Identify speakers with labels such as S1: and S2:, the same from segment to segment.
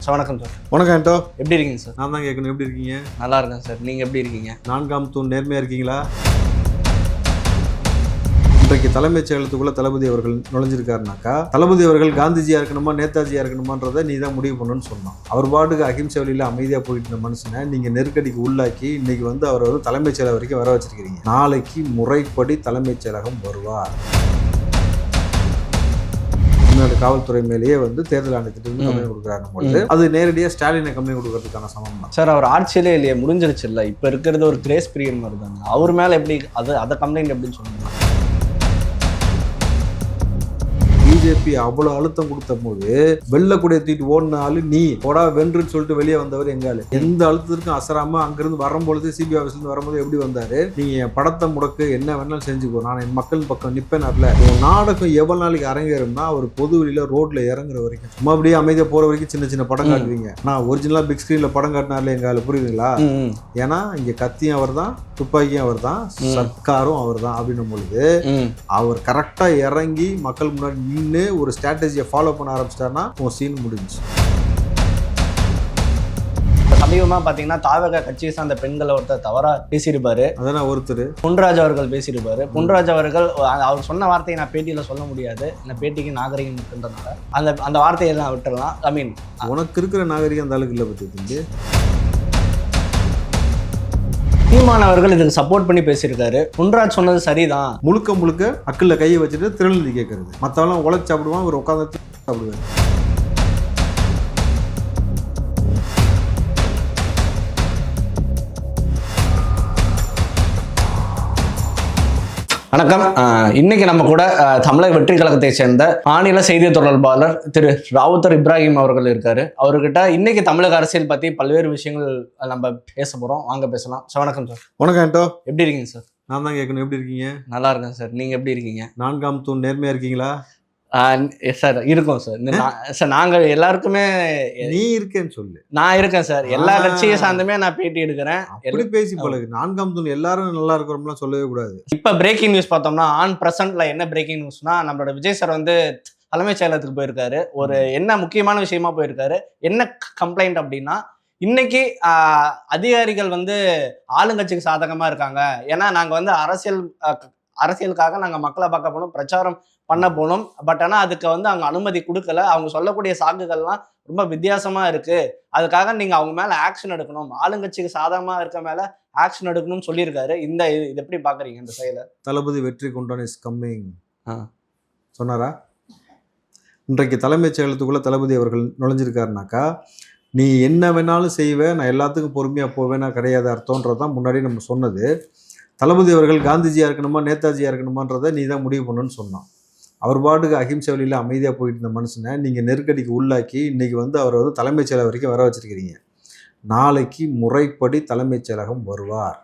S1: வணக்கம் சார்.
S2: வணக்கம் ஆண்டோ.
S1: எப்படி இருக்கீங்க சார்?
S2: நான் தான் கேட்கணும், எப்படி இருக்கீங்க?
S1: நல்லா இருக்கேன் சார். நீங்கள் எப்படி இருக்கீங்க?
S2: நான்காம் தூண் நேர்மையாக இருக்கீங்களா? இன்றைக்கு தலைமைச் செயலகத்துக்குள்ள தளபதி அவர்கள் நுழைஞ்சிருக்காருனாக்கா, தளபதி அவர்கள் காந்திஜியா இருக்கணுமா நேதாஜியா இருக்கணுமான்றதை நீ தான் முடிவு பண்ணணும்னு சொன்னான். அவர் பாட்டுக்கு அகிம்சை வழியில் அமைதியாக போயிட்டு இருந்த மனுஷனை நீங்கள் நெருக்கடிக்கு உள்ளாக்கி இன்னைக்கு அவர் தலைமைச் செயலகம் வரைக்கும் வர வச்சிருக்கிறீங்க. நாளைக்கு முறைப்படி தலைமைச் செயலகம் வருவார். தமிழ்நாடு காவல்துறை மேலேயே தேர்தல் ஆணையத்திட்டு கம்ப்ளைண்ட் கொடுக்குறாங்க. அது நேரடியாக ஸ்டாலினை கம்ப்ளைண்ட் கொடுக்கறதுக்கான சமம் தான்
S1: சார். அவர் ஆட்சியிலே இல்லையே, முடிஞ்சிருச்சு இல்லை. இப்போ இருக்கிறது ஒரு கிரேஸ் பீரியட் மாதிரி தாங்க. அவர் மேலே எப்படி அதை கம்ப்ளைண்ட் எப்படின்னு சொல்லுங்க.
S2: பிஜேபி அவ்வளவு அழுத்தம் கொடுத்த போது வெள்ளக்கூடிய தூக்கிட்டு ஓடினாலும் நீ போடா வென்றுன்னு சொல்லிட்டு வெளியே வந்தவர் எங்காலு. எந்த அழுத்தத்திற்கும் அசராம அங்கிருந்து வரும்பொழுது சிபிஐ ஆஃபீஸ்ல இருந்து வரும்போது எப்படி வந்தாரு, நீங்க என் படத்தை முடக்கு என்ன வேணாலும் செஞ்சுக்கோ, நான் என் மக்கள் பக்கம் நிப்பேன். நாடகம் எவ்வளவு நாளைக்கு அரங்கேறும்னா அவர் பொது வெளியில ரோட்ல இறங்குற வரைக்கும், சும்மா அப்படியே அமைதியா போற வரைக்கும் சின்ன சின்ன படம் காட்டுவீங்க. நான் ஒரிஜினலா பிக் ஸ்கிரீன்ல படம் காட்டினார்ல எங்காலு, புரியுதுங்களா? ஏன்னா இங்க கத்தியும் அவர் தான், துப்பாக்கியும் அவர் தான், சர்க்காரும் அவர் தான் அப்படின்னும் பொழுது அவர் கரெக்டா இறங்கி மக்கள் முன்னாடி நின்று ஒரு ஸ்ட்ராட்டஜியை ஃபாலோ பண்ண ஆரம்பிச்சிட்டாருன்னா உன் சீன் முடிஞ்சு.
S1: சமீபமாக பார்த்தீங்கன்னா தாவக கட்சியை சார்ந்த பெண்களை ஒருத்தர் தவறாக பேசியிருப்பாரு.
S2: அதான் ஒருத்தர்
S1: பொன்ராஜ் அவர்கள் பேசியிருப்பாரு. பொன்ராஜ் அவர்கள் அவர் சொன்ன வார்த்தையை நான் பேட்டியில் சொல்ல முடியாது, இந்த பேட்டிக்கு நாகரிகம் இருக்குன்றதுனால அந்த வார்த்தையை நான் விட்டுடலாம். ஐ மீன்
S2: உனக்கு இருக்கிற நாகரிகம் அந்த அளவுக்கு இல்லை பற்றி
S1: தீமானவர்கள் இதுக்கு சப்போர்ட் பண்ணி பேசியிருக்காரு. பொன்ராஜ் சொன்னது சரிதான்.
S2: முழுக்க முழுக்க அக்கில் கையை வச்சுட்டு திருநெல்வேலி கேட்கறது. மற்றவெல்லாம் உழைச்சி சாப்பிடுவான், ஒரு உட்காந்து சாப்பிடுவார்.
S1: வணக்கம். இன்னைக்கு நம்ம கூட தமிழக வெற்றி கழகத்தை சேர்ந்த மாநில செய்தி தொடர்பாளர் திரு ராவுத்தர் இப்ராஹிம் அவர்கள் இருக்காரு. அவர்கிட்ட இன்னைக்கு தமிழக அரசியல் பத்தி பல்வேறு விஷயங்கள் நம்ம பேச போறோம். வாங்க பேசலாம். சார் வணக்கம் சார்.
S2: வணக்கம் ஆண்டோ.
S1: எப்படி இருக்கீங்க சார்?
S2: நான் தான் கேட்கணும், எப்படி இருக்கீங்க?
S1: நல்லா இருக்கேன் சார். நீங்க எப்படி இருக்கீங்க?
S2: நான்காம் தூண் நேர்மையா இருக்கீங்களா?
S1: சார் இருக்கோம் சார். சார் நாங்கள் எல்லாருக்குமே
S2: நீ இருக்கேன்னு சொல்லு.
S1: நான் இருக்கேன் சார். எல்லா கட்சியை சார்ந்துமே நான் பேட்டி எடுக்கிறேன்.
S2: எப்படி பேசி பழகு. நான்காம் தூண் எல்லாரும் நல்லா இருக்கிறோம்லாம் சொல்லவே கூடாது.
S1: இப்ப பிரேக்கிங் நியூஸ் பார்த்தோம்னா ஆன் பிரசன்ட்ல என்ன பிரேக்கிங் நியூஸ்னா, நம்மளோட விஜய் சார் தலைமைச் செயலகத்துக்கு போயிருக்காரு. ஒரு என்ன முக்கியமான விஷயமா போயிருக்காரு. என்ன கம்ப்ளைண்ட் அப்படின்னா, இன்னைக்கு அதிகாரிகள் ஆளுங்கட்சிக்கு சாதகமா இருக்காங்க. ஏன்னா நாங்க அரசியலுக்காக நாங்கள் மக்களை பார்க்க போனோம், பிரச்சாரம் பண்ண போனோம். பட் ஆனால் அதுக்கு அவங்க அனுமதி கொடுக்கல. அவங்க சொல்லக்கூடிய சாக்குகள்லாம் ரொம்ப வித்தியாசமா இருக்கு. அதுக்காக நீங்க அவங்க மேல ஆக்ஷன் எடுக்கணும், ஆளுங்கட்சிக்கு சாதகமா இருக்க மேல ஆக்ஷன் எடுக்கணும்னு சொல்லியிருக்காரு. இது எப்படி பாக்குறீங்க இந்த செயலை?
S2: தளபதி வெற்றி கொண்டான் இஸ் கம்மிங் சொன்னாரா? இன்றைக்கு தலைமைச் செயலகத்துக்குள்ள தளபதி அவர்கள் நுழைஞ்சிருக்காருனாக்கா, நீ என்ன வேணாலும் செய்வேன், நான் எல்லாத்துக்கும் பொறுமையாக போவேன்னா கிடையாது அர்த்தம்ன்றதான் முன்னாடி நம்ம சொன்னது. தளபதி அவர்கள் காந்திஜியா இருக்கணுமா நேதாஜியா இருக்கணுமான்றதை நீ தான் முடிவு பண்ணணும்னு சொன்னான். அவர் பாட்டுக்கு அகிம்சை வழியில் அமைதியாக போயிட்டு இருந்த மனுஷனை நீங்கள் நெருக்கடிக்கு உள்ளாக்கி இன்னைக்கு அவர் தலைமைச் செயலகம் வரைக்கும் வர வச்சிருக்கிறீங்க. நாளைக்கு முறைப்படி தலைமைச் செயலகம் வருவார்.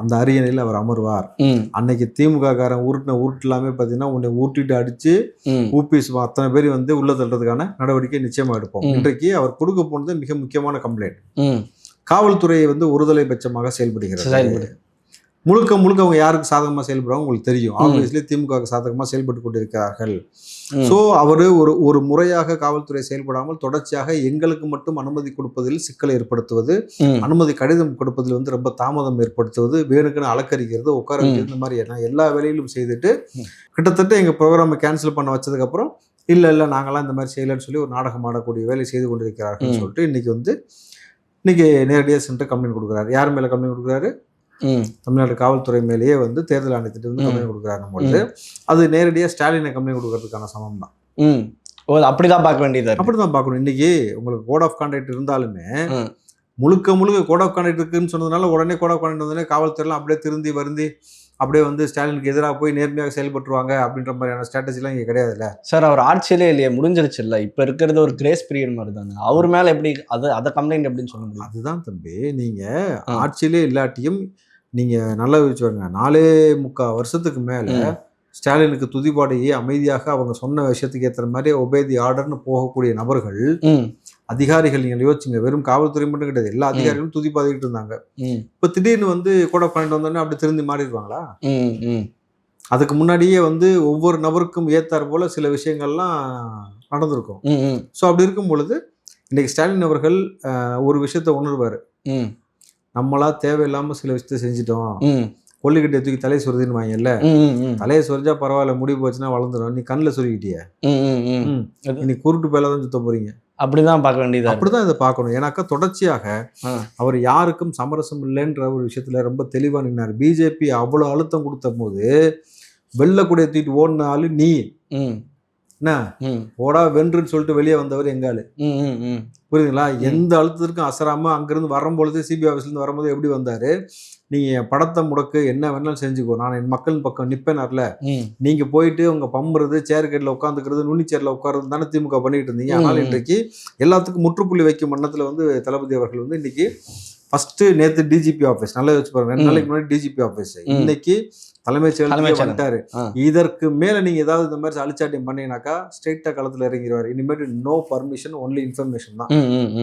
S2: அந்த அரியணையில் அவர் அமர்வார். அன்னைக்கு திமுக காரன் உருட்டுலாமே பார்த்தீங்கன்னா உன்னை ஊட்டிட்டு அடிச்சு ஊபிஎஸ் அத்தனை பேர் உள்ள தள்ளுறதுக்கான நடவடிக்கை நிச்சயமா எடுப்போம். இன்றைக்கு அவர் கொடுக்க போனது மிக முக்கியமான கம்ப்ளைண்ட். காவல்துறையை ஒருதலை பட்சமாக செயல்படுகிறது. முழுக்க முழுக்க அவங்க யாருக்கு சாதகமாக செயல்படுறாங்க உங்களுக்கு தெரியும். ஆப்வியஸ்லி திமுக சாதகமாக செயல்பட்டு கொண்டிருக்கிறார்கள். ஸோ அவர் ஒரு முறையாக காவல்துறை செயல்படாமல் தொடர்ச்சியாக எங்களுக்கு மட்டும் அனுமதி கொடுப்பதில் சிக்கலை ஏற்படுத்துவது, அனுமதி கடிதம் கொடுப்பதில் ரொம்ப தாமதம் ஏற்படுத்துவது, வேணுக்குன்னு அலக்கரிக்கிறது, உட்கார வைக்கிறது, இந்த மாதிரி எல்லா வேலையிலும் செய்துட்டு கிட்டத்தட்ட எங்கள் ப்ரோக்ராமை கேன்சல் பண்ண வச்சதுக்கப்புறம் இல்லை நாங்களாம் இந்த மாதிரி செய்யலன்னு சொல்லி ஒரு நாடகம் ஆடக்கூடிய வேலை செய்து கொண்டிருக்கிறார்கள் சொல்லிட்டு இன்னைக்கு நேரடியாக சென்று கம்ப்ளைண்ட் கொடுக்குறாரு. யார் மேலே கம்ப்ளைண்ட் கொடுக்குறாரு? தமிழ்நாடு காவல்துறை மேலேயே தேர்தல் ஆணையத்திட்டு கம்ப்ளைண்ட் கொடுக்குறாங்க பொழுது அது நேரடியாக ஸ்டாலினை கம்ப்ளைண்ட் கொடுக்கறதுக்கான சமம் தான்.
S1: அப்படிதான் பார்க்க வேண்டியது.
S2: அப்படிதான் பார்க்கணும். இன்னைக்கு உங்களுக்கு கோட் ஆஃப் கான்டாக்ட் இருந்தாலுமே முழுக்க கோட் ஆஃப் கான்டாக்ட் இருக்குன்னு சொன்னதுனால உடனே கோட் ஆஃப் கான்டாக்ட் வந்தோடனே காவல்துறையெல்லாம் அப்படியே திருந்தி வருந்தி அப்படியே ஸ்டாலினுக்கு எதிராக போய் நேர்மையாக செயல்பட்டுருவாங்க அப்படின்ற மாதிரியான ஸ்ட்ராட்டஜிலாம் இங்கே கிடையாதுல்ல
S1: சார். அவர் ஆட்சியிலே இல்லையே, முடிஞ்சிருச்சு இல்லை. இப்போ இருக்கிறது ஒரு கிரேஸ் பீரியட் மாதிரி தானே. அவர் மேலே எப்படி அதை கம்ப்ளைண்ட் எப்படின்னு சொல்ல முடியும்?
S2: அதுதான் தம்பி, நீங்கள் ஆட்சியிலே இல்லாட்டியும் நீங்கள் நல்லா வச்சுவாங்க. 4.25 வருஷத்துக்கு மேலே ஸ்டாலினுக்கு துதிபாடையே அமைதியாக அவங்க சொன்ன விஷயத்துக்கு ஏற்ற மாதிரி ஒபே தி ஆர்டர்னு போகக்கூடிய நபர்கள், அதிகாரிகள் நீங்கள் யோசிச்சுங்க. வெறும் காவல்துறை மட்டும் கிடையாது, எல்லா அதிகாரிகளும் துதிப்பாதிக்கிட்டு இருந்தாங்க. இப்போ திடீர்னு கோட் ஆஃப் கான்டாக்ட் வந்தோடனே அப்படி திருந்தி மாறிடுவாங்களா? அதுக்கு முன்னாடியே ஒவ்வொரு நபருக்கும் ஏத்தார் போல சில விஷயங்கள்லாம் நடந்திருக்கும். ஸோ அப்படி இருக்கும் பொழுது இன்னைக்கு ஸ்டாலின் அவர்கள் ஒரு விஷயத்த உணர்வாரு.
S1: ம்
S2: நம்மளா தேவையில்லாம சில விஷயத்த செஞ்சுட்டோம்.
S1: ம்
S2: கொல்லிக்கட்டை தூக்கி தலையை சொருதுன்னு வாங்கல்ல,
S1: ம்
S2: தலையை சொரிஞ்சா பரவாயில்ல, முடி போச்சுன்னா வளர்ந்துடும். நீ கண்ணில் சொருகிட்டிய,
S1: ம்
S2: நீ குருட்டு பேல தான் சுத்த போறீங்க.
S1: அப்படிதான் பார்க்க வேண்டியதா இருக்கு.
S2: அப்படிதான் இதை பார்க்கணும். ஏன்னாக்கா தொடர்ச்சியாக அவர் யாருக்கும் சமரசம் இல்லைன்ற ஒரு விஷயத்துல ரொம்ப தெளிவா நின்னார். பிஜேபி அவ்வளவு அழுத்தம் கொடுத்த போது வெள்ளக்கூடிய தூக்கிட்டு ஓடினாலும் நீ என்ன ஓடா வென்றுன்னு சொல்லிட்டு வெளியே வந்தவர் எங்காலு. புரியுதுங்களா? எந்த அழுத்தத்திற்கும் அசராம அங்கிருந்து வரும்பொழுது சிபிஐ ஆஃபீஸ்ல இருந்து வரும்போது எப்படி வந்தாரு, நீங்க என் படத்தை முடக்கு, என்ன வேணாலும் செஞ்சுக்கோ, நான் என் மக்கள் பக்கம் நிப்பேனார்ல. நீங்க போயிட்டு உங்க பம்புறது, சேர்கேட்ல உட்காந்துக்கிறது, நுனி சேர்ல உட்கார்றது தானே திமுக பண்ணிட்டு இருந்தீங்க. ஆனால் இன்றைக்கு எல்லாத்துக்கும் முற்றுப்புள்ளி வைக்கும் எண்ணத்துல வந்து தளபதி அவர்கள் வந்து இன்னைக்கு ஃபர்ஸ்ட் நேத்து டிஜிபி ஆஃபீஸ், நல்லா வச்சு பாருங்க, 2 நாளைக்கு முன்னாடி டிஜிபி ஆஃபீஸ், இன்னைக்கு தலைமைச் செயலர் வந்துட்டாரு. இதற்கு மேல நீங்க ஏதாவது இந்த மாதிரி அழிச்சாட்டியம் பண்ணீங்கன்னாக்கா ஸ்ட்ரெயிட்டா களத்துல இறங்கிடுவாரு. இனிமேட்டு நோ பர்மிஷன், ஒன்லி இன்ஃபர்மேஷன் தான்.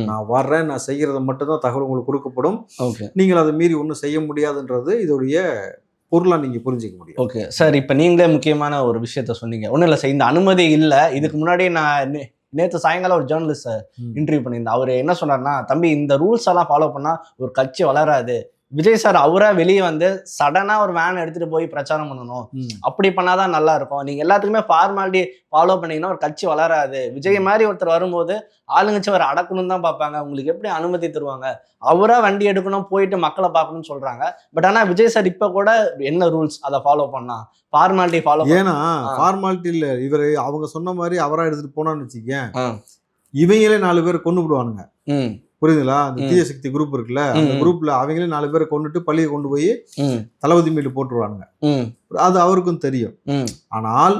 S2: நான் வர்றேன், நான் செய்யறத மட்டும் தான் தகவல் உங்களுக்கு கொடுக்கப்படும். நீங்கள் அதை மீறி ஒன்றும் செய்ய முடியாதுன்றது இதோடைய பொருளா நீங்க புரிஞ்சுக்க முடியும்.
S1: ஓகே சார், இப்ப நீங்களே முக்கியமான ஒரு விஷயத்த சொன்னீங்க. ஒன்றும் இல்லை சார், இந்த அனுமதி இல்லை. இதுக்கு முன்னாடி நான் நேற்று சாயங்காலம் ஒரு ஜேர்னலிஸ்ட் இன்டர்வியூ பண்ணியிருந்தேன். அவர் என்ன சொன்னார்னா, தம்பி இந்த ரூல்ஸ் எல்லாம் ஃபாலோ பண்ணா ஒரு கட்சி வளராது. விஜய் சார் அவரா வெளியே வந்து சடனா ஒரு வேன் எடுத்துட்டு போய் பிரச்சாரம் பண்ணணும், அப்படி பண்ணாதான் நல்லா இருக்கும். நீங்க எல்லாத்துக்குமே ஃபார்மாலிட்டி ஃபாலோ பண்ணீங்கன்னா ஒரு கட்சி வளராது. விஜய் மாதிரி ஒருத்தர் வரும்போது ஆளுங்கட்சி அவர் அடக்கணும்னு தான் பார்ப்பாங்க. உங்களுக்கு எப்படி அனுமதி தருவாங்க? அவரா வண்டி எடுக்கணும், போயிட்டு மக்களை பார்க்கணும்னு சொல்றாங்க. பட் ஆனா விஜய் சார் இப்ப கூட என்ன ரூல்ஸ் அதை ஃபாலோ பண்ணா ஃபார்மாலிட்டி ஃபாலோ,
S2: ஏன்னா ஃபார்மாலிட்டி இல்ல, இவரு அவங்க சொன்ன மாதிரி அவரா எடுத்துட்டு போனான்னு வச்சுக்கேன், இவங்களே 4 பேர் கொண்டு விடுவானுங்க. புரியுதுங்களா? அந்த தீய சக்தி குரூப் இருக்குல்ல, அந்த குரூப்ல அவங்களே 4 பேரை கொண்டுட்டு பள்ளியை கொண்டு போய் தளபதி மீது போட்டுருவானுங்க. அது அவருக்கும் தெரியும். ஆனால்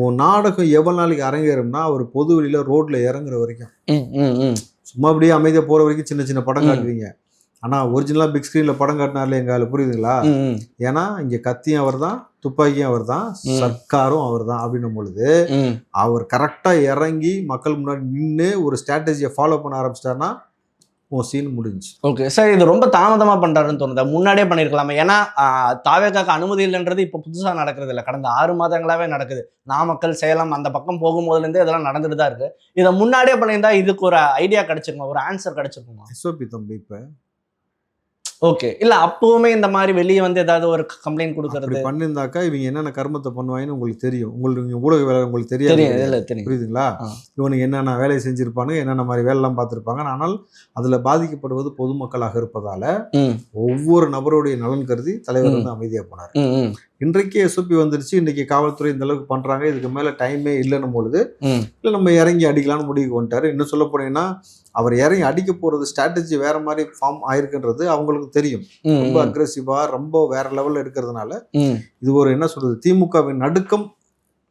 S2: உன் நாடகம் எவ்வளவு நாளைக்கு அரங்கேறும்னா அவர் பொது வெளியில ரோட்ல இறங்குற வரைக்கும், சும்மா அப்படியே அமைதியா போற வரைக்கும் சின்ன சின்ன படம் காட்டுவீங்க. ஆனா ஒரிஜினலா பிக் ஸ்கிரீன்ல படம் காட்டினார்ல எங்கால, புரியுதுங்களா? ஏன்னா இங்க கத்தியும் அவர் தான், துப்பாக்கியும் அவர் தான், சர்க்காரும் அவர் தான். அப்படின்னும் பொழுது அவர் கரெக்டா இறங்கி மக்கள் முன்னாடி நின்று ஒரு ஸ்ட்ராட்டஜியை ஃபாலோ பண்ண ஆரம்பிச்சிட்டாருன்னா சீன் முடிஞ்சு.
S1: ஓகே சார், இது ரொம்ப தாமதமா பண்றாருன்னு தோணுது. முன்னாடியே பண்ணிருக்கலாமே. ஏன்னா தாவேக்காக்கு அனுமதி இல்லைன்றது இப்ப புதுசா நடக்கிறது இல்லை, கடந்த 6 மாதங்களாவே நடக்குது. நாமக்கல், சேலம் அந்த பக்கம் போகும்போதுல இருந்தே இதெல்லாம் நடந்துட்டு தான் இருக்கு. இதை முன்னாடியே பண்ணியிருந்தா இதுக்கு ஒரு ஐடியா கிடைச்சிருக்குமா, ஒரு ஆன்சர் கிடைச்சிருக்குமா?
S2: எஸ்ஓபி தம்பி இப்ப
S1: ஓகே இல்ல, அப்பவுமே இந்த மாதிரி வெளியே வந்து ஏதாவது ஒரு கம்ப்ளைண்ட் கொடுக்கறது
S2: பண்ணிருந்தாக்கா இவங்க என்னென்ன கர்மத்தை பண்ணுவாங்கன்னு உங்களுக்கு தெரியும். உங்களுக்கு ஊடக வேலை உங்களுக்கு தெரியாது, புரியுதுங்களா? இவனுக்கு என்னென்ன வேலையை செஞ்சிருப்பாங்க, என்னென்ன மாதிரி வேலைலாம் பார்த்துருப்பாங்க. ஆனால் அதுல பாதிக்கப்படுவது பொதுமக்களாக இருப்பதால ஒவ்வொரு நபருடைய நலன் கருதி தலைவர் வந்து அமைதியா போனார். இன்றைக்கு எஸ்ஓபி வந்துருச்சு, இன்னைக்கு காவல்துறை இந்த அளவுக்கு பண்றாங்க, இதுக்கு மேல டைமே இல்லைன்னும் பொழுது இல்லை நம்ம இறங்கி அடிக்கலான்னு முடிவுக்கு வந்துட்டாரு. இன்னும் சொல்ல போனீங்கன்னா அவர் இறங்கி அடிக்க போறது ஸ்ட்ராட்டஜி வேற மாதிரி ஃபார்ம் ஆயிருக்குன்றது அவங்களுக்கு தெரியும். ரொம்ப அக்ரெசிவா ரொம்ப வேற லெவல்ல எடுக்கிறதுனால இது ஒரு என்ன சொல்றது, திமுகவின் நடுக்கம்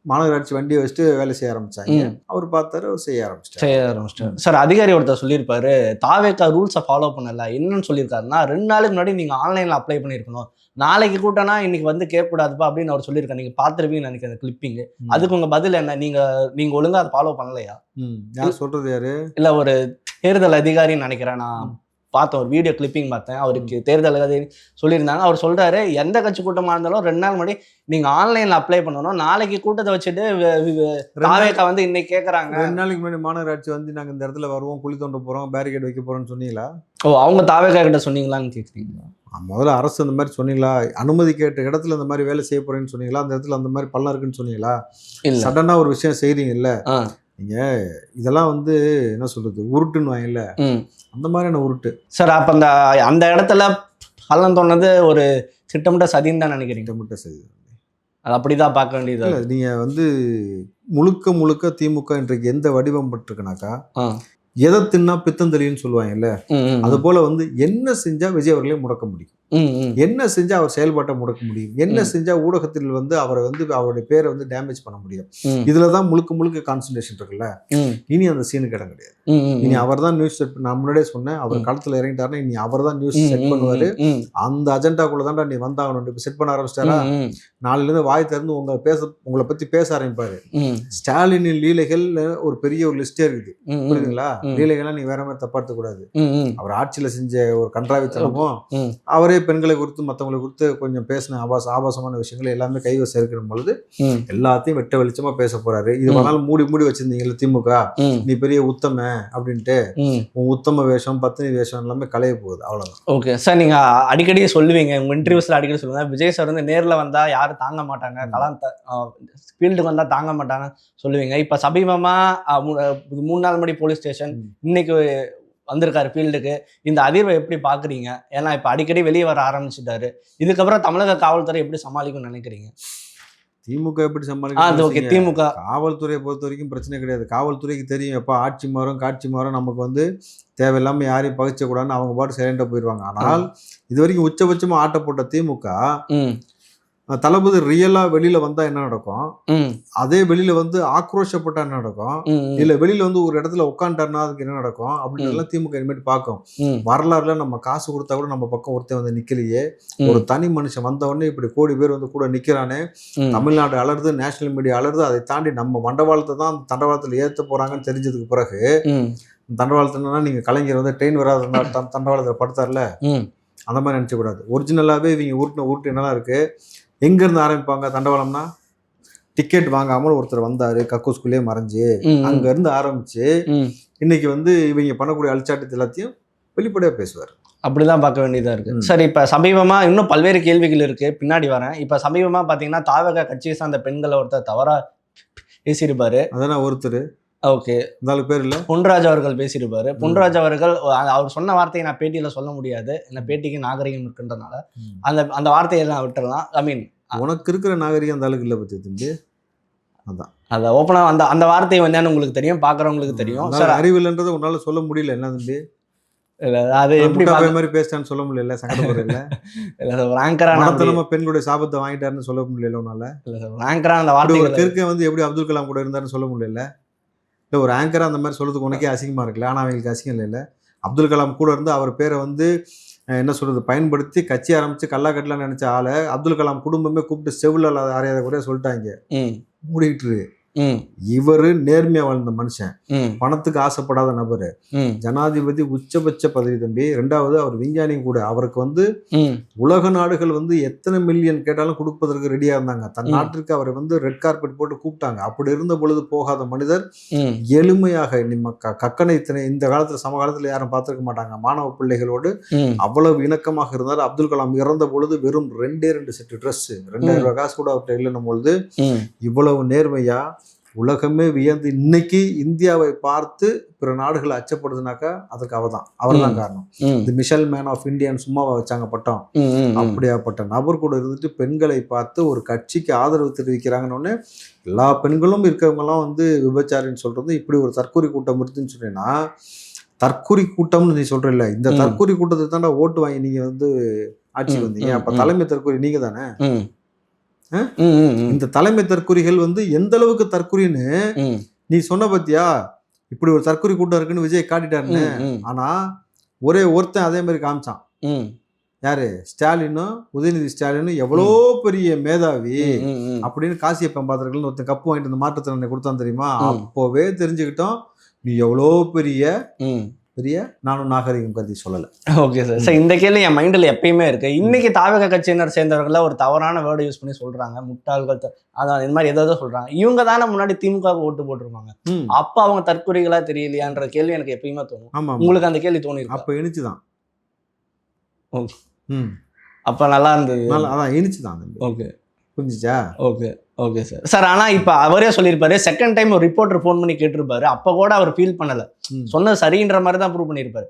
S2: மாநகராட்சி வண்டியை வச்சுட்டு வேலை செய்ய ஆரம்பிச்சாங்க. அவர் பார்த்தாரு, அவர் செய்ய ஆரம்பிச்சிட்டாரு.
S1: சார், அதிகாரி ஒருத்தர் சொல்லியிருப்பாரு, தாவேக்கா ரூல்ஸை ஃபாலோ பண்ணல. என்னன்னு சொல்லியிருக்காருன்னா, 2 நாளுக்கு முன்னாடி நீங்க ஆன்லைன்ல அப்ளை பண்ணிருக்கணும், நாளைக்கு கூட்டனா இன்னைக்கு வந்து கேட்கக்கூடாதுப்பா அப்படின்னு அவர் சொல்லியிருக்காரு. நீங்க பாத்துருப்பீங்கன்னு நினைக்கிறேன் அந்த கிளிப்பிங். அதுக்கு உங்க பதில் என்ன? நீங்க ஒழுங்கா அதை ஃபாலோ பண்ணலையா?
S2: யார் சொல்றது? யாரு?
S1: இல்ல ஒரு தேர்தல் அதிகாரின்னு நினைக்கிறேன். நான் பார்த்தேன், ஒரு வீடியோ கிளிப்பிங் பார்த்தேன். அவருக்கு தேர்தல் அதிகாரி சொல்லியிருந்தாங்க. அவர் சொல்றாரு, எந்த கட்சி கூட்டமா இருந்தாலும் 2 நாள் முன்னாடி நீங்க ஆன்லைன்ல அப்ளை பண்ணணும், நாளைக்கு கூட்டத்தை வச்சுட்டு தாவேக்கா வந்து இன்னைக்கு கேட்கறாங்க.
S2: 2 நாளைக்கு முன்னாடி மாநகராட்சி வந்து நாங்க இந்த இடத்துல வருவோம், குழி தோண்ட போறோம், பேரிகேட் வைக்க போறோம்னு சொன்னீங்களா?
S1: அவங்க தாவேக்கா கிட்ட சொன்னீங்களான்னு கேட்குறீங்களா?
S2: முதல்ல அரசு அந்த மாதிரி சொன்னீங்களா? அனுமதி கேட்ட இடத்துல இந்த மாதிரி வேலை செய்ய போறேன்னு சொன்னீங்களா? அந்த இடத்துல அந்த மாதிரி பள்ளம் இருக்குன்னு சொன்னீங்களா? சடனா ஒரு விஷயம் செய்றீங்க இல்ல, நீங்க இதெல்லாம் வந்து என்ன சொல்றது, உருட்டுன்னு வாங்கல, அந்த மாதிரியான உருட்டு
S1: சார். அப்ப அந்த இடத்துல பள்ளம் தோணுது ஒரு திட்டமிட்ட சதின்னு தான் நினைக்கிறீங்க?
S2: திட்டமிட்ட சதி,
S1: அது அப்படிதான் பார்க்க வேண்டியது.
S2: நீங்க வந்து முழுக்க திமுக இன்றைக்கு எந்த வடிவம் பட்டிருக்குனாக்கா, எதை தின்னா பித்தம் தெரியும்னு சொல்லுவாங்கல்ல, அது போல வந்து என்ன செஞ்சா விஜய் அவர்களே முடக்க முடியும், என்ன செஞ்சா அவர் செயல்பாட்டை முடக்க முடியும், என்ன செஞ்சா ஊடகத்தில் வந்து அவரை வந்து அவருடைய பேரை வந்து டேமேஜ் பண்ண முடியும், இதுலதான் முழுக்க கான்சன்ட்ரேஷன் இருக்குல்ல. இனி அந்த சீனுக்கு இடம் கிடையாது. இனி அவர் தான் நியூஸ் செட். நான் முன்னாடியே சொன்னேன், அவர் களத்துல இறங்கிட்டாருன்னா இனி அவர் தான் நியூஸ் செட் பண்ணுவாரு. அந்த அஜெண்டாக்குள்ளதான்டா நீ வந்தாகணும் செட் பண்ண ஆரம்பிச்சிட்டாரா, நாளைல இருந்து வாய் திறந்து உங்களை பத்தி பேச ஆரம்பிப்பாரு. ஸ்டாலினின் லீலைகள் ஒரு பெரிய ஒரு லிஸ்டே இருக்குது, புரியுதுங்களா? லீலைகள்லாம் நீ வேற மாதிரி தப்பா எடுத்துக்கூடாது. அவர் ஆட்சியில செஞ்ச ஒரு கன்றாவித்தனமும் அவரே பெண்களை குறித்து மற்றவங்களை குறித்து கொஞ்சம் பேசின ஆபாசமான விஷயங்கள் எல்லாமே கைவசம் இருக்கிற பொழுது எல்லாத்தையும் வெட்ட வெளிச்சமா பேச போறாரு. இது வேணாலும் மூடி வச்சிருந்தீங்கல்ல திமுக, நீ பெரிய உத்தம அப்படின்ட்டு உன் உத்தம வேஷம் பத்தினி வேஷம் எல்லாமே களைய போகுது. அவ்வளவுதான்.
S1: ஓகே சார், நீங்க அடிக்கடி சொல்லுவீங்க, உங்க இன்டர்வியூஸ்ல அடிக்கடி சொல்லுங்க, விஜய் சார் வந்து நேர்ல வந்தா யாரும் தாங்க மாட்டாங்க, ஃபீல்டுக்கு வந்தா தாங்க மாட்டாங்க சொல்லுவீங்க. இப்ப சமீபமா 3 நாள் முன்னாடி போலீஸ் ஸ்டேஷன், இன்னைக்கு வந்திருக்காரு ஃபீல்டுக்கு. இந்த அதிர்வை எப்படி பாக்குறீங்க? ஏன்னா இப்ப அடிக்கடி வெளியே வர ஆரம்பிச்சுட்டாரு. இதுக்கப்புறம் தமிழக காவல்துறை எப்படி சமாளிக்கும்னு நினைக்கிறீங்க?
S2: திமுக எப்படி சமாளிக்க?
S1: ஓகே, திமுக
S2: காவல்துறையை பொறுத்த வரைக்கும் பிரச்சனை கிடையாது. காவல்துறைக்கு தெரியும் எப்போ ஆட்சி மாறும் காட்சி மாறும், நமக்கு வந்து தேவையில்லாம யாரையும் பகிச்சக்கூடாதுன்னு அவங்க பாட்டு சைலண்டா போயிடுவாங்க. ஆனால் இது வரைக்கும் உச்சபட்சமா ஆட்ட போட்ட திமுக தளபதி ரியலா வெளியில வந்தா என்ன நடக்கும், அதே வெளியில வந்து ஆக்ரோஷப்பட்டா என்ன நடக்கும், இல்ல வெளியில வந்து ஒரு இடத்துல உட்காந்துட்டாருன்னா அதுக்கு என்ன நடக்கும் அப்படின்னு எல்லாம் திமுக இனிமேட்டு பார்க்கும். வரலாறுல நம்ம காசு கொடுத்தா கூட நம்ம பக்கம் ஒருத்தன் வந்து நிக்கலையே, ஒரு தனி மனுஷன் வந்த உடனே இப்படி கோடி பேர் வந்து கூட நிக்கிறானே, தமிழ்நாடு அலருது, நேஷனல் மீடியா அலருது, அதை தாண்டி நம்ம மண்டபாளத்தை தான் தண்டவாளத்துல ஏற்ற போறாங்கன்னு தெரிஞ்சதுக்கு பிறகு, தண்டவாளத்துனா நீங்க கலைஞர் வந்து ட்ரெயின் வராத தண்டவாளத்துல படுத்தார்ல, அந்த மாதிரி நினைச்ச கூடாது. ஒரிஜினலாவே இவங்க உருட்டு என்னெல்லாம் இருக்கு. எங்க இருந்து ஆரம்பிப்பாங்க தண்டவாளம்னா? டிக்கெட் வாங்காமல் ஒருத்தர் வந்தாரு கக்கூஸ்குள்ளே மறைஞ்சு, அங்க இருந்து ஆரம்பிச்சு இன்னைக்கு வந்து இவங்க பண்ணக்கூடிய அழிச்சாட்டத்தை எல்லாத்தையும் வெளிப்படையா பேசுவார்.
S1: அப்படிதான் பார்க்க வேண்டியதா இருக்கு. சரி, இப்ப சமீபமா இன்னும் பல்வேறு கேள்விகள் இருக்கு, பின்னாடி வரேன். இப்ப சமீபமா பாத்தீங்கன்னா தாவக கட்சியை சார்ந்த பெண்களை ஒருத்தர் தவறா பேசியிருப்பாரு. அதான் ஒருத்தர், ஓகே, 4 பேர் இல்ல, பொன்ராஜ் அவர்கள் பேசியிருப்பாரு. பொன்ராஜ் அவர்கள் அவர் சொன்ன வார்த்தையை நான் பேட்டியில சொல்ல முடியாது, என்ன பேட்டிக்கு நாகரிகம் இருக்குன்றதுனால அந்த வார்த்தையை எல்லாம் விட்டுறலாம். ஐ மீன்,
S2: உனக்கு இருக்கிற நாகரிகம் அந்த அளவுக்கு இல்லை பத்தி தம்பி. அதான்
S1: அதை ஓப்பனா அந்த வார்த்தையை வந்து உங்களுக்கு தெரியும், பாக்குறவங்களுக்கு தெரியும்.
S2: அறிவில்லைன்றதை உன்னால சொல்ல முடியல என்ன தம்பி?
S1: அது எப்படி
S2: மாதிரி பேசிட்டான்னு சொல்ல முடியல, சங்கடப்படல. பெண்களுடைய சாபத்தை வாங்கிட்டாருன்னு சொல்ல முடியல உன்னால.
S1: அந்த வார்த்தை
S2: கிறுக்க வந்து எப்படி அப்துல் கலாம் கூட இருந்தாருன்னு சொல்ல முடியல. இல்லை ஒரு ஆங்கராக அந்த மாதிரி சொல்கிறதுக்கு உனக்கே அசிங்கமாக இருக்குல்ல, ஆனால் அவங்களுக்கு அசிங்கம் இல்லை. அப்துல் கலாம் கூட இருந்து அவர் பேரை வந்து என்ன சொல்கிறது பயன்படுத்தி கட்சி ஆரம்பித்து கல்லாக்கட்டலாம் நினச்ச ஆளை அப்துல் கலாம் குடும்பமே கூப்பிட்டு செவில் அறியாத கூட சொல்லிட்டாங்க, மூடிக்கிட்டு. இவரு நேர்மையா வாழ்ந்த மனுஷன், பணத்துக்கு ஆசைப்படாத நபரு, ஜனாதிபதி உச்சபட்ச பதவி தம்பி. 2வது அவர் விஞ்ஞானி கூட. அவருக்கு வந்து உலக நாடுகள் வந்து எத்தனை மில்லியன் கேட்டாலும் கொடுப்பதற்கு ரெடியா இருந்தாங்க. தன் நாட்டிற்கு அவரை வந்து ரெட் கார்பெட் போட்டு கூப்பிட்டாங்க. அப்படி இருந்த பொழுது போகாத மனிதர் எளிமையாக கக்கனை இந்த காலத்துல சமகாலத்துல யாரும் பார்த்திருக்க மாட்டாங்க. மாணவ பிள்ளைகளோடு அவ்வளவு இணக்கமாக இருந்தார். அப்துல் கலாம் இறந்த பொழுது வெறும் 2 செட்டு ட்ரெஸ், 2000 ரூபாய் காசு கூட அவர்கிட்ட இல்லைன்னும் பொழுது இவ்வளவு நேர்மையா உலகமே வியந்து இன்னைக்கு இந்தியாவை பார்த்து பிற நாடுகளை அச்சப்படுதுனாக்கா அதுக்கு அவர் தான் காரணம். இந்த மிஷல் மேன் ஆஃப் இந்தியான்னு சும்மாவா வச்சாங்க பட்டம்? அப்படியாப்பட்ட நபர் கூட இருந்துட்டு பெண்களை பார்த்து ஒரு கட்சிக்கு ஆதரவு தெரிவிக்கிறாங்கன்னு எல்லா பெண்களும் இருக்கிறவங்க எல்லாம் வந்து விபச்சாரின்னு சொல்றது. இப்படி ஒரு தற்கொலை கூட்டம் இருக்குன்னு சொன்னீங்கன்னா, தற்கொலை கூட்டம்னு நீ சொல்றல, இந்த தற்கொலை கூட்டத்தை தாண்டா ஓட்டு வாங்கி நீங்க வந்து ஆட்சிக்கு வந்தீங்க. அப்ப தலைமை தற்கொலை நீங்க தானே. இந்த தலைமை தற்கொலைகள் வந்து எந்த அளவுக்கு தற்கொலைன்னு நீ சொன்ன பத்தியா? இப்படி ஒரு தற்கொலை கூட்டம் இருக்குன்னு விஜய் காட்டிட்டாருன்னு. ஆனா ஒரே ஒருத்தன் அதே மாதிரி காமிச்சான். யாரு? ஸ்டாலினும் உதயநிதி ஸ்டாலினும் எவ்வளோ பெரிய மேதாவி அப்படின்னு காசியப்பன் பாத்திரங்கள் ஒருத்தன் கப்பு வாங்கிட்டு இந்த மாற்றுத்திறனை கொடுத்தான் தெரியுமா? அப்போவே தெரிஞ்சுக்கிட்டோம் நீ எவ்வளோ பெரிய நானும் நாகரிகம் கருதி சொல்லலை.
S1: Okay sir. சார், இந்த கேள்வி என் மைண்டில் எப்பயுமே இருக்கு. இன்னைக்கு தாவக கட்சியினர் சேர்ந்தவர்கள ஒரு தவறான வேர்டு யூஸ் பண்ணி சொல்றாங்க, முட்டாள்கள், அதான் இந்த மாதிரி ஏதாவது சொல்றாங்க. இவங்க தானே முன்னாடி திமுக ஓட்டு போட்டிருப்பாங்க, அப்ப அவங்க தற்கொலைகளா தெரியலையான்ற கேள்வி எனக்கு எப்பயுமே தோணும். உங்களுக்கு அந்த கேள்வி தோணி இருக்கு?
S2: அப்ப இனிச்சுதான்.
S1: அப்ப நல்லா இருந்தது.
S2: அதான் இனிச்சுதான். ஓகே, புரிஞ்சுச்சா?
S1: Okay okay sir. சார், ஆனா இப்ப அவரே சொல்லியிருப்பாரு, செகண்ட் டைம் ஒரு ரிப்போர்ட்டர் ஃபோன் பண்ணி கேட்டிருப்பாரு, அப்ப கூட அவர் ஃபீல் பண்ணல, சொன்னது சரின்ற மாதிரி தான் ப்ரூவ் பண்ணியிருப்பாரு.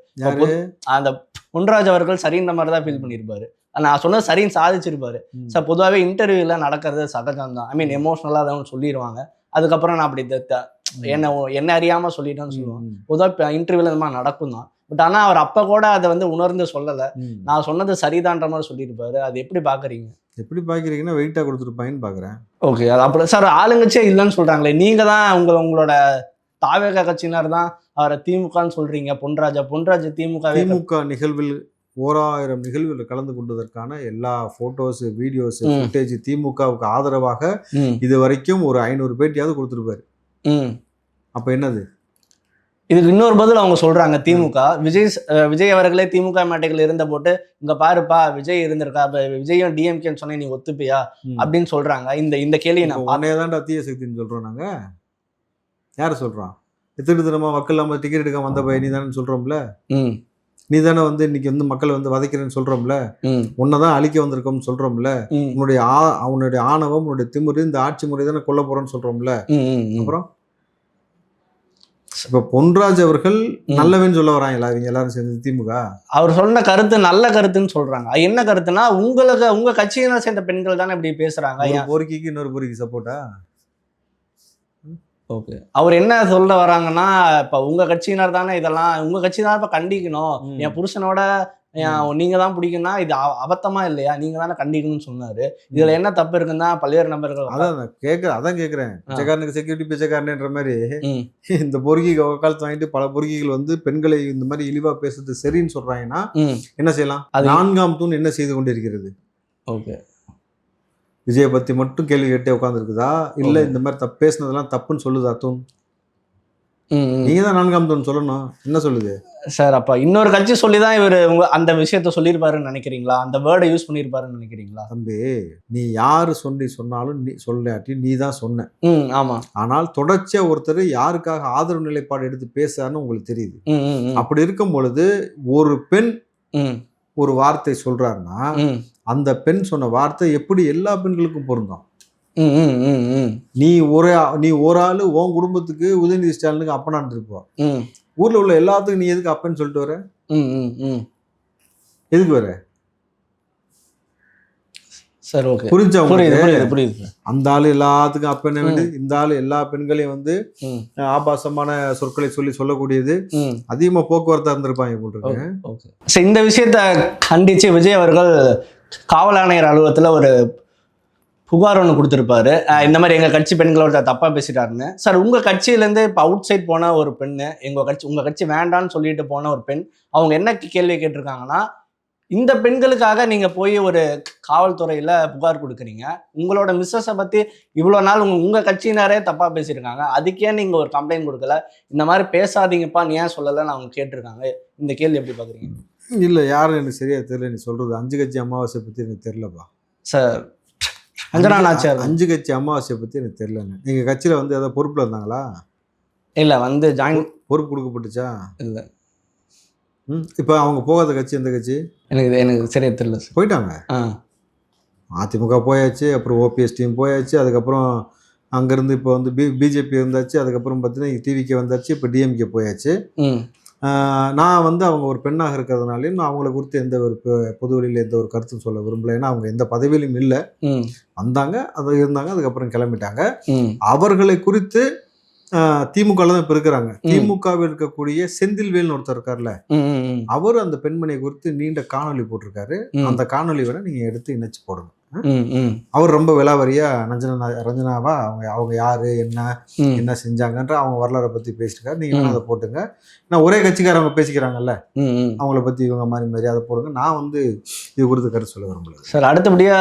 S1: அந்த பொன்ராஜ் அவர்கள் சரின்ற மாதிரி தான் ஃபீல் பண்ணியிருப்பாரு. நான் சொன்னது சரின்னு சாதிச்சிருப்பாரு. சார், பொதுவாகவே இன்டர்வியூல நடக்கிறது சகஜம் தான். ஐ மீன், எமோஷனலா தான் சொல்லிடுவாங்க. அதுக்கப்புறம் நான் அப்படி என்ன அறியாம சொல்லிட்டேன்னு சொல்லுவாங்க. பொதுவாக இன்டர்வியூல இந்த மாதிரி நடக்கும் தான். பட் ஆனா அவர் அப்ப கூட அதை வந்து உணர்ந்து சொல்லல, நான் சொன்னது சரிதான்ற மாதிரி சொல்லியிருப்பாரு. அது எப்படி பாக்குறீங்க?
S2: எப்படி பாக்குறீங்கன்னா வெயிட்டா கொடுத்துருப்பாங்கன்னு பாக்குறேன்.
S1: ஓகே, அது அப்படி சார். ஆளுங்கட்சியே இல்லைன்னு சொல்றாங்களே, நீங்க தான் உங்களோட தாவேக கட்சியினர் தான் அவரை திமுகன்னு சொல்றீங்க. பொன்ராஜ் திமுக
S2: நிகழ்வில் 1000 நிகழ்வுகள் கலந்து கொண்டதற்கான எல்லா போட்டோஸ், வீடியோஸ், ஃபுட்டேஜ் திமுகவுக்கு ஆதரவாக இது வரைக்கும் ஒரு 500 பேட்டியாவது கொடுத்துருப்பாரு. அப்ப என்னது?
S1: இதுக்கு இன்னொரு பதில் அவங்க சொல்றாங்க. திமுக விஜய் அவர்களே திமுக மேட்டைகள் இருந்த போட்டு இங்க பாருப்பா விஜய் இருந்திருக்கா, விஜயும் டிஎம்கேன்னு சொன்னேன் நீ ஒத்துப்பியா அப்படின்னு சொல்றாங்க. இந்த கேள்வி நான்
S2: உன்னையதான்டா தீய சக்தின்னு சொல்றோம் நாங்க. யார சொல்றோம்? தினமா மக்கள் இல்லாம டிக்கெட் எடுக்காம வந்த பையன் நீ தானே சொல்றோம்ல. நீ தானே வந்து இன்னைக்கு வந்து மக்கள் வந்து வதைக்கிறேன்னு சொல்றோம்ல. உன்னதான் அழிக்க வந்திருக்கோம்னு சொல்றோம்ல. உன்னுடைய ஆணவம், உன்னுடைய திமிரு, இந்த ஆட்சி முறை தானே கொல்ல போறோம்னு சொல்றோம்ல. அப்புறம் இப்ப பொன்ராஜ் அவர்கள் நல்லவன்னு சொல்ல வராங்களா இவங்க எல்லாரும் சேர்ந்து திமுக? அவர்
S1: சொன்ன கருத்து நல்ல கருத்துன்னு சொல்றாங்க. என்ன கருத்துனா, உங்க கட்சியினர் சேர்ந்த பெண்கள் தானே இப்படி பேசுறாங்க.
S2: பொறுக்கிக்கு இன்னொரு பொறுக்கி சப்போர்ட்டா?
S1: ஓகே, அவர் என்ன சொல்ல வராங்கன்னா, இப்ப உங்க கட்சியினர் தானே இதெல்லாம், உங்க கட்சி தான் இப்ப கண்டிக்கணும். என் புருஷனோட நீங்க தான் பிடிக்கும்னா இது அபத்தமா இல்லையா, நீங்க தானே கண்டிக்கணும்னு சொன்னாரு. இதுல என்ன தப்பு இருக்குன்னா பல்வேறு நபர்கள்
S2: அதான் கேக்குறேன். பிச்சைக்காரனுக்கு செக்யூரிட்டி பிச்சைக்காரன்ற மாதிரி இந்த பொறுக்கி காலத்து வாங்கிட்டு பல பொறுக்கிகள் வந்து பெண்களை இந்த மாதிரி இழிவா பேசுறது சரின்னு சொல்றாங்கன்னா என்ன செய்யலாம்? 4ஆம் தூண் என்ன செய்து கொண்டிருக்கிறது?
S1: ஓகே,
S2: விஜயை பத்தி மட்டும் கேள்வி கேட்டே உட்காந்துருக்குதா, இல்ல இந்த மாதிரி பேசுனதெல்லாம் தப்புன்னு சொல்லுதா தூண்? நீங்க தான் 4ஆம் தூண் சொல்லணும். என்ன சொல்லுது
S1: சார்? அப்ப இன்னொரு கட்சி சொல்லிதான் இவரு அந்த விஷயத்த சொல்லியிருப்பாருன்னு நினைக்கிறீங்களா? அந்த வேர்டை யூஸ் பண்ணியிருப்பாருன்னு நினைக்கிறீங்களா?
S2: தம்பி, நீ யாரு சொன்னாலும் நீ சொல்லாட்டி நீ தான் சொன்ன.
S1: ஆமா.
S2: ஆனால் தொடர்ச்சியா ஒருத்தர் யாருக்காக ஆதரவு நிலைப்பாடு எடுத்து பேசான்னு உங்களுக்கு தெரியுது. அப்படி இருக்கும் பொழுது ஒரு பெண் ஒரு வார்த்தை சொல்றாருன்னா அந்த பெண் சொன்ன வார்த்தை எப்படி எல்லா பெண்களுக்கும் பொருந்தும்? நீ ஒரு ஆளு உன் குடும்பத்துக்கு உதயநிதி ஸ்டாலினுக்கு அப்பனான் இருப்போம். ஊர்ல உள்ள எல்லாத்துக்கும் நீ எதுக்கு அப்பன்னு சொல்லிட்டு வர? எதுக்கு வர?
S1: சரி, ஓகே,
S2: புரிஞ்சா?
S1: புரியுது.
S2: அந்த ஆளு எல்லாத்துக்கும் அப்பன்னு வேண்டு, இந்த ஆளு எல்லா பெண்களையும் வந்து ஆபாசமான சொற்களை சொல்லக்கூடியது அதிகமா போக்குவரத்தா இருந்திருப்பாங்க போட்டு.
S1: இந்த விஷயத்த கண்டிச்சு விஜய் அவர்கள் காவல் ஆணையர் அலுவலகத்துல ஒரு புகார் ஒன்று கொடுத்துருப்பாரு. இந்த மாதிரி எங்கள் கட்சி பெண்களோட தப்பாக பேசிட்டாருன்னு. சார், உங்கள் கட்சியிலேருந்து இப்போ அவுட் சைட் போன ஒரு பெண்ணு, உங்கள் கட்சி வேண்டான்னு சொல்லிட்டு போன ஒரு பெண், அவங்க என்ன கேள்வி கேட்டிருக்காங்கன்னா, இந்த பெண்களுக்காக நீங்கள் போய் ஒரு காவல்துறையில் புகார் கொடுக்குறீங்க, உங்களோட மிஸ்ஸஸை பற்றி இவ்வளோ நாள் உங்கள் கட்சியினரே தப்பாக பேசியிருக்காங்க, அதுக்கே நீங்கள் ஒரு கம்ப்ளைண்ட் கொடுக்கல, இந்த மாதிரி பேசாதீங்கப்பா நீ ஏன் சொல்லலைன்னு அவங்க கேட்டிருக்காங்க. இந்த கேள்வி எப்படி பார்க்குறீங்க?
S2: இல்லை, யாரும் எனக்கு சரியா தெரியல. நீ சொல்கிறது 5 கட்சி அமாவாசை பற்றி எனக்கு தெரியலப்பா
S1: சார். அஞ்சனா நாச்சியார்
S2: 5 கட்சி அமாவாசையை பற்றி எனக்கு தெரியலங்க. நீங்கள் கட்சியில் வந்து ஏதாவது பொறுப்பில் இருந்தாங்களா?
S1: இல்லை, வந்து ஜாயின்
S2: பொறுப்பு கொடுக்கப்பட்டுச்சா?
S1: இல்லை.
S2: இப்போ அவங்க போகாத கட்சி எந்த கட்சி?
S1: எனக்கு சரியா தெரியல சார்.
S2: போயிட்டாங்க. அதிமுக போயாச்சு, அப்புறம் ஓபிஎஸ் டீம் போயாச்சு, அதுக்கப்புறம் அங்கேருந்து இப்போ வந்து பிஜேபி இருந்தாச்சு, அதுக்கப்புறம் பார்த்தீங்கன்னா டிவிகே வந்தாச்சு, இப்போ டிஎம்கே போயாச்சு. நான் வந்து அவங்க ஒரு பெண்ணாக இருக்கிறதுனாலையும் நான் அவங்களை குறித்து எந்த ஒரு பொது வெளியில் எந்த ஒரு கருத்தும் சொல்ல விரும்பல. ஏன்னா அவங்க எந்த பதவியிலும் இல்லை, வந்தாங்க, அது இருந்தாங்க, அதுக்கப்புறம் கிளம்பிட்டாங்க. அவர்களை குறித்து திமுகவில் தான் இப்போ இருக்கிறாங்க. திமுகவில் இருக்கக்கூடிய செந்தில்வேல்னு ஒருத்தர் இருக்கார்ல, அவர் அந்த பெண்மணியை குறித்து நீண்ட காணொலி போட்டிருக்காரு. அந்த காணொலி வேணா நீங்க எடுத்து இணைச்சு போடுங்க. அவர் ரொம்ப விலாவரியா ரஞ்சனாவா அவங்க யாரு என்ன செஞ்சாங்கன்ற அவங்க வரலாறை பத்தி பேசிருக்காரு. நீங்க வேணா அதை போட்டுங்க. நான் ஒரே கட்சிக்காரவங்க பேசிக்கிறாங்கல்ல, அவங்கள பத்தி இவங்க மாதிரி அதை போடுங்க. நான் வந்து இது குறித்து கருத்து சொல்ல விரும்பல
S1: சார். அடுத்தபடியா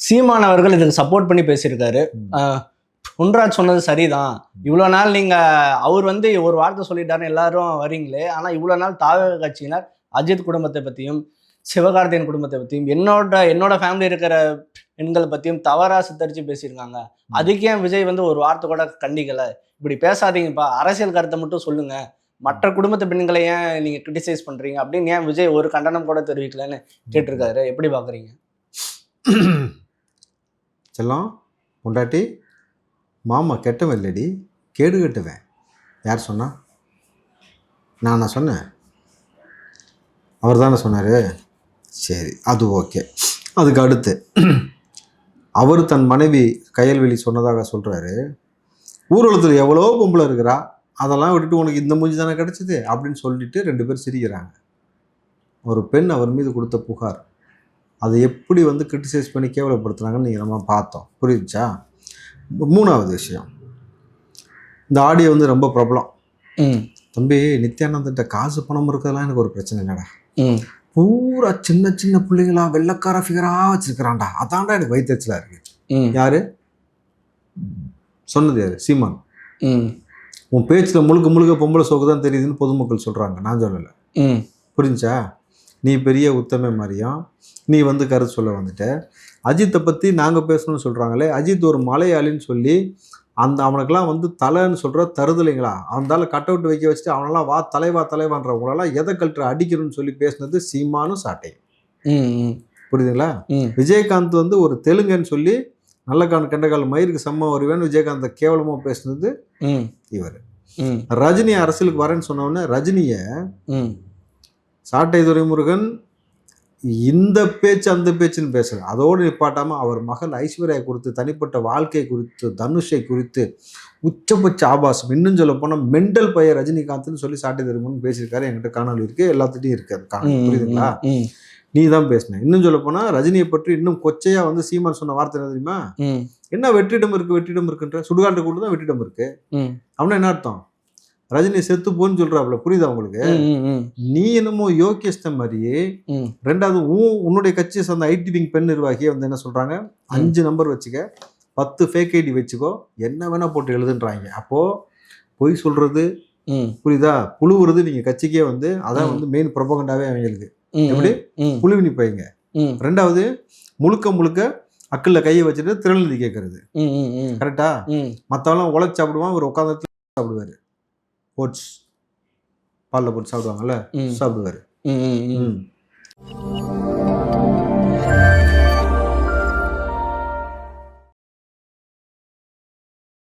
S1: சீமான் அவர்கள் இதுக்கு சப்போர்ட் பண்ணி பேசியிருக்காரு. பொன்ராஜ் சொன்னது சரிதான், இவ்வளோ நாள் நீங்கள் அவர் வந்து ஒரு வார்த்தை சொல்லிட்டாருன்னு எல்லாரும் வரீங்களே, ஆனால் இவ்வளோ நாள் தாவக கட்சியினர் அஜித் குடும்பத்தை பற்றியும் சிவகார்த்தியின் குடும்பத்தை பற்றியும் என்னோட ஃபேமிலி இருக்கிற பெண்களை பற்றியும் தவறாக சித்தரித்து பேசியிருக்காங்க. அதுக்கே விஜய் வந்து ஒரு வார்த்தை கூட கண்டிக்கலை. இப்படி பேசாதீங்கப்பா, அரசியல் கருத்தை மட்டும் சொல்லுங்க, மற்ற குடும்பத்து பெண்களை ஏன் நீங்கள் கிரிட்டிசைஸ் பண்ணுறீங்க அப்படின்னு ஏன் விஜய் ஒரு கண்டனம் கூட தெரிவிக்கலன்னு கேட்டிருக்காரு. எப்படி பார்க்குறீங்க?
S2: செல்லம் பொண்டாட்டி மாமா கெட்டவன் இல்லடி, கேடு கட்டுவேன். யார் சொன்னா? நான் சொன்னேன், அவர் தானே சொன்னார். சரி, அது ஓகே. அதுக்கு அடுத்து அவர் தன் மனைவி கயல்வெளி சொன்னதாக சொல்கிறாரு, ஊர்வலத்தில் எவ்வளோ பொம்பளை இருக்கிறா, அதெல்லாம் விட்டுட்டு உனக்கு இந்த மூஞ்சி தானே கிடச்சிது அப்படின்னு சொல்லிட்டு 2 பேர் சிரிக்கிறாங்க. ஒரு பெண் அவர் மீது கொடுத்த புகார், அதை எப்படி வந்து கிரிட்டிசைஸ் பண்ணி கேவலப்படுத்துனாங்கன்னு நீங்கள் நம்ம பார்த்தோம். புரியுதுச்சா? 3வது விஷயம், இந்த ஆடியோ வந்து ரொம்ப பிரபலம். தம்பி, நித்யானந்திட்ட காசு பணம் இருக்கிறதெல்லாம் எனக்கு ஒரு பிரச்சனை இல்லைடா, பூரா சின்ன சின்ன பிள்ளைங்களா வெள்ளக்கார ஃபிகரா வச்சிருக்கிறான்டா, அதான்டா எனக்கு வயிற்றுச்சலா இருக்கு. யாரு சொன்னது? யாரு? சீமான். உன் பேச்சில் முழுக்க முழுக்க பொம்பளை சோக்கு தான் தெரியுதுன்னு பொதுமக்கள் சொல்கிறாங்க, நான் சொல்லலை. புரிஞ்சா? நீ பெரிய உத்தம மாதிரியும் நீ வந்து கருத்து சொல்ல வந்துட்ட. அஜித்தை பற்றி நாங்கள் பேசணும்னு சொல்கிறாங்களே, அஜித் ஒரு மலையாளின்னு சொல்லி அவனுக்கெல்லாம் வந்து தலைன்னு சொல்கிற தருதலைங்களா, அவனால கட் அவுட் வைக்க வச்சுட்டு அவனெல்லாம் வா தலைவான்றவங்களெல்லாம் எதை கல்ட்டு அடிக்கணும்னு சொல்லி பேசுனது சீமானும் சாட்டை. புரியுதுங்களா? விஜயகாந்த் வந்து ஒரு தெலுங்குன்னு சொல்லி நல்ல கெண்டகால மயிருக்கு செம்ம வருவேன்னு விஜயகாந்தை கேவலமாக பேசுனது இவர். ரஜினி அரசியலுக்கு வரேன்னு சொன்னோடனே ரஜினியை சாட்டை துரைமுருகன் இந்த பேச்சு அந்த பேச்சுன்னு பேசுற, அதோடு நிப்பாட்டாமல் அவர் மகள் ஐஸ்வர்யா குறித்து, தனிப்பட்ட வாழ்க்கை குறித்து, தனுஷை குறித்து உச்சபட்ச ஆபாசம், இன்னும் சொல்ல போனால் மெண்டல் பையன் ரஜினிகாந்த்னு சொல்லி சாட்டை துரைமுருகன் பேசியிருக்காரு. என்கிட்ட காணொலி இருக்கு, எல்லாத்துட்டையும் இருக்கு அந்த காணொலி. புரியுதுங்களா? நீ தான் பேசின. இன்னும் சொல்ல போனா ரஜினியை பற்றி இன்னும் கொச்சையா வந்து சீமான் சொன்ன வார்த்தை என்ன தெரியுமா? என்ன வெற்றிடம் இருக்குன்ற, சுடுகாட்டுக்குள்ள தான் வெற்றிடம் இருக்கு. அவனா என்ன அர்த்தம்? ரஜினி செத்து போன்னு சொல்றாப்ல, புரியுதா உங்களுக்கு? நீ என்னமோ யோகேஷ்ட மாதிரியே. ரெண்டாவது உன்னுடைய கட்சியை சேர்ந்த ஐடி விங் பெண் நிர்வாகியை வந்து என்ன சொல்றாங்க, 5 நம்பர் வச்சுக்க, 10 ஃபேக் ஐடி வச்சுக்கோ, என்ன வேணா போட்டு எழுதுன்றாங்க. அப்போ பொய் சொல்றது, புரியுதா, புழுவுறது நீங்க கட்சிக்கே வந்து அதான் வந்து மெயின் ப்ரொபகண்டாவே அவங்களுக்கு. எப்படி புழுவினி பையங்க. ரெண்டாவது முழுக்க அக்கல்ல கையை வச்சுட்டு திரள்நிதி கேட்கறது. கரெக்டா? மத்தவெல்லாம் உழைச்சு சாப்பிடுவான், ஒரு உட்காந்து சாப்பிடுவாரு. ஓட்ஸ் பால்ல போட்டு சாப்பிடுவாங்கல்ல, சாப்பிடுவாரு.